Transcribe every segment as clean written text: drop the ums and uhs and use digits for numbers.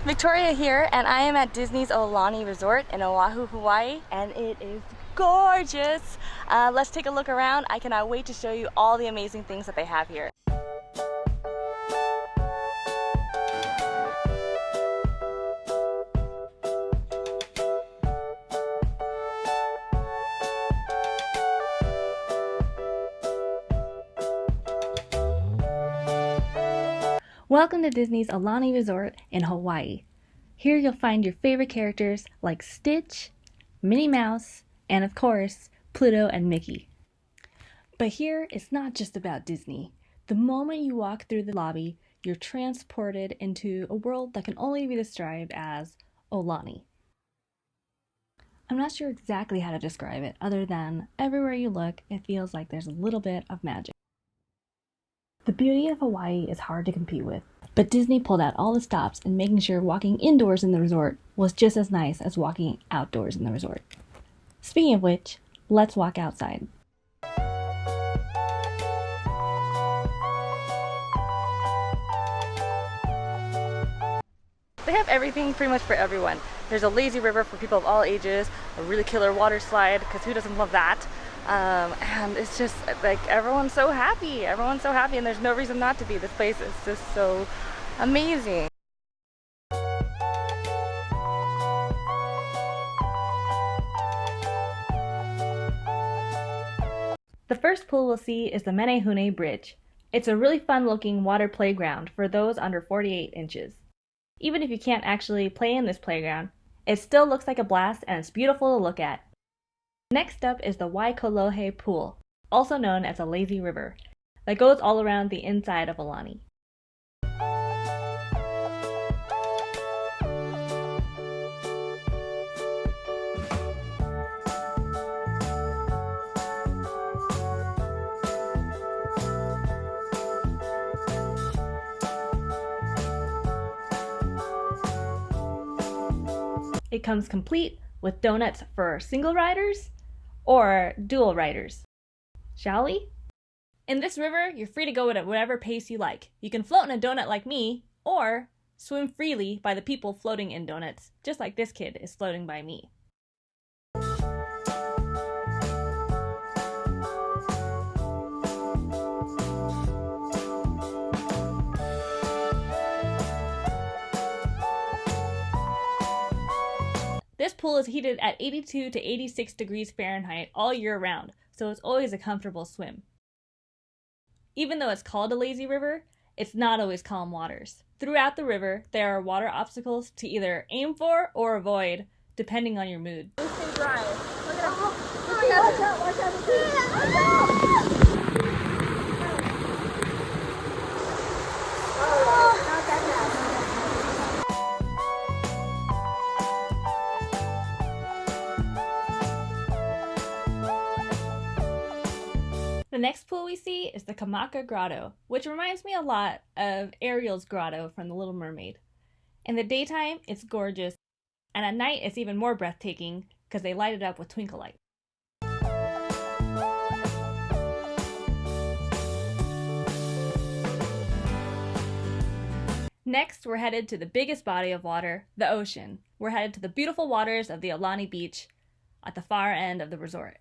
Victoria here, and I am at Disney's Aulani Resort in Oahu, Hawaii, and it is gorgeous. Let's take a look around. I cannot wait to show you all the amazing things that they have here. Welcome to Disney's Aulani Resort in Hawaii. Here you'll find your favorite characters like Stitch, Minnie Mouse, and of course, Pluto and Mickey. But here, it's not just about Disney. The moment you walk through the lobby, you're transported into a world that can only be described as Aulani. I'm not sure exactly how to describe it, other than everywhere you look, it feels like there's a little bit of magic. The beauty of Hawaii is hard to compete with, but Disney pulled out all the stops in making sure walking indoors in the resort was just as nice as walking outdoors in the resort. Speaking of which, let's walk outside. They have everything pretty much for everyone. There's a lazy river for people of all ages, a really killer water slide, because who doesn't love that? And it's just like everyone's so happy and there's no reason not to be. This place is just so amazing. The first pool we'll see is the Menehune Bridge. It's a really fun looking water playground for those under 48 inches. Even if you can't actually play in this playground, it still looks like a blast and it's beautiful to look at. Next up is the Waikohole pool, also known as a lazy river, that goes all around the inside of Aulani. It comes complete with donuts for single riders or dual riders. Shall we? In this river, you're free to go at whatever pace you like. You can float in a donut like me, or swim freely by the people floating in donuts, just like this kid is floating by me. This pool is heated at 82 to 86 degrees Fahrenheit all year round, so it's always a comfortable swim. Even though it's called a lazy river, it's not always calm waters. Throughout the river, there are water obstacles to either aim for or avoid, depending on your mood. Stay dry. Look at watch out, watch out. The next pool we see is the Maka Grotto, which reminds me a lot of Ariel's grotto from The Little Mermaid. In the daytime, it's gorgeous, and at night it's even more breathtaking because they light it up with twinkle lights. Next, we're headed to the biggest body of water, the ocean. We're headed to the beautiful waters of the Aulani Beach at the far end of the resort.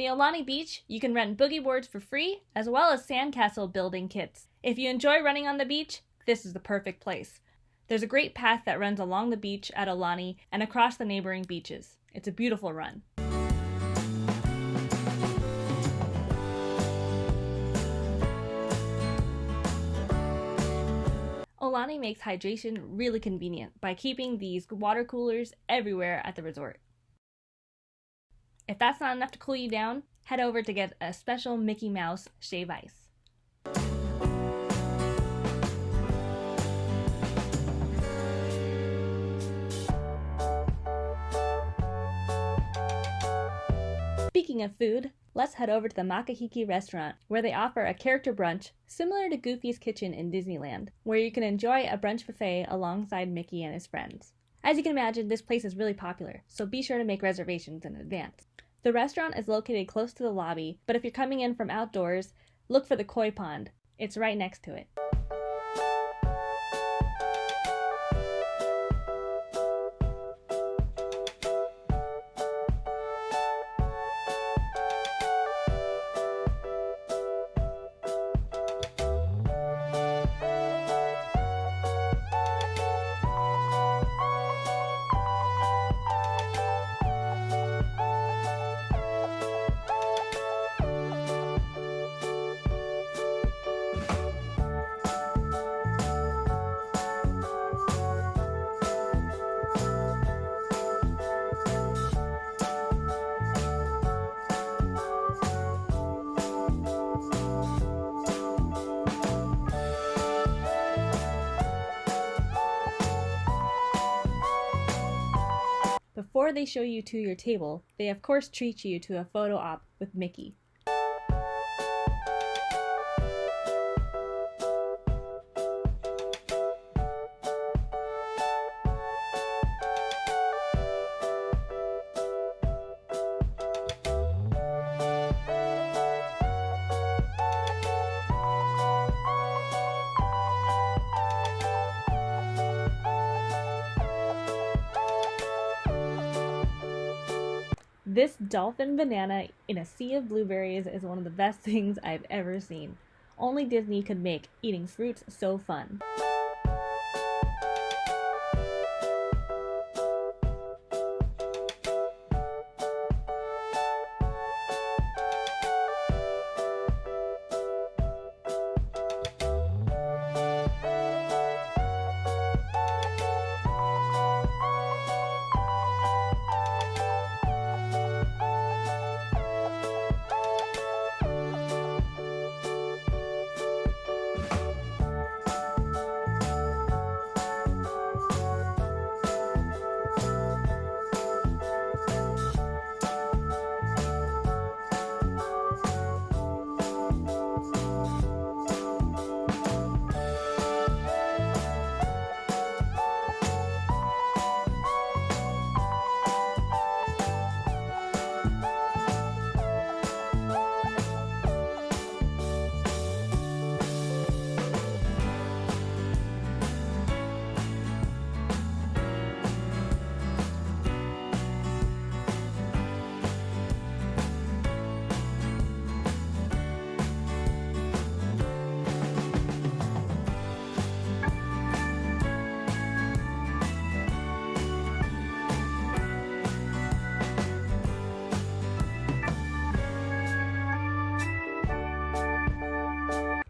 the Aulani Beach, you can rent boogie boards for free, as well as sandcastle building kits. If you enjoy running on the beach, this is the perfect place. There's a great path that runs along the beach at Aulani and across the neighboring beaches. It's a beautiful run. Aulani makes hydration really convenient by keeping these water coolers everywhere at the resort. If that's not enough to cool you down, head over to get a special Mickey Mouse Shave Ice. Speaking of food, let's head over to the Makahiki restaurant, where they offer a character brunch similar to Goofy's Kitchen in Disneyland, where you can enjoy a brunch buffet alongside Mickey and his friends. As you can imagine, this place is really popular, so be sure to make reservations in advance. The restaurant is located close to the lobby, but if you're coming in from outdoors, look for the koi pond. It's right next to it. Before they show you to your table, they of course treat you to a photo op with Mickey. This dolphin banana in a sea of blueberries is one of the best things I've ever seen. Only Disney could make eating fruits so fun.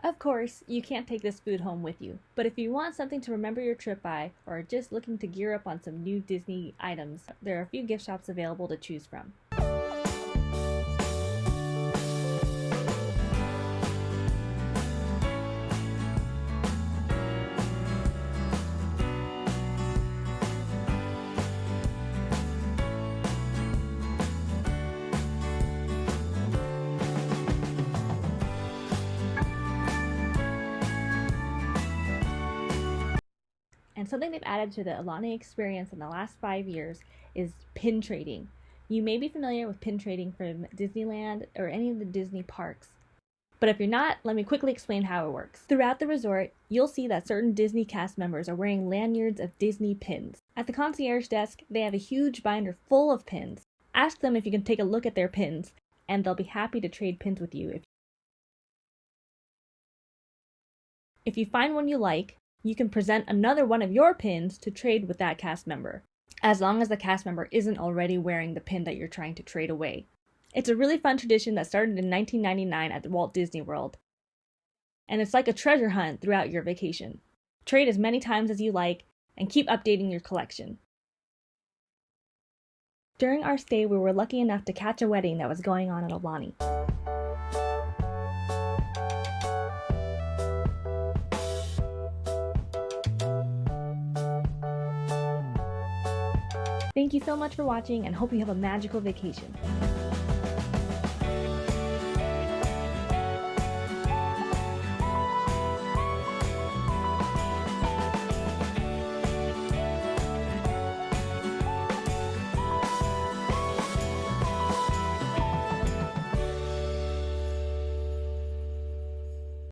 Of course, you can't take this food home with you, but if you want something to remember your trip by, or are just looking to gear up on some new Disney items, there are a few gift shops available to choose from. And something they've added to the Aulani experience in the last 5 years is pin trading. You may be familiar with pin trading from Disneyland or any of the Disney parks. But if you're not, let me quickly explain how it works. Throughout the resort, you'll see that certain Disney cast members are wearing lanyards of Disney pins. At the concierge desk, they have a huge binder full of pins. Ask them if you can take a look at their pins, and they'll be happy to trade pins with you. If you find one you like, you can present another one of your pins to trade with that cast member, as long as the cast member isn't already wearing the pin that you're trying to trade away. It's a really fun tradition that started in 1999 at Walt Disney World, and it's like a treasure hunt throughout your vacation. Trade as many times as you like, and keep updating your collection. During our stay, we were lucky enough to catch a wedding that was going on at Aulani. Thank you so much for watching and hope you have a magical vacation.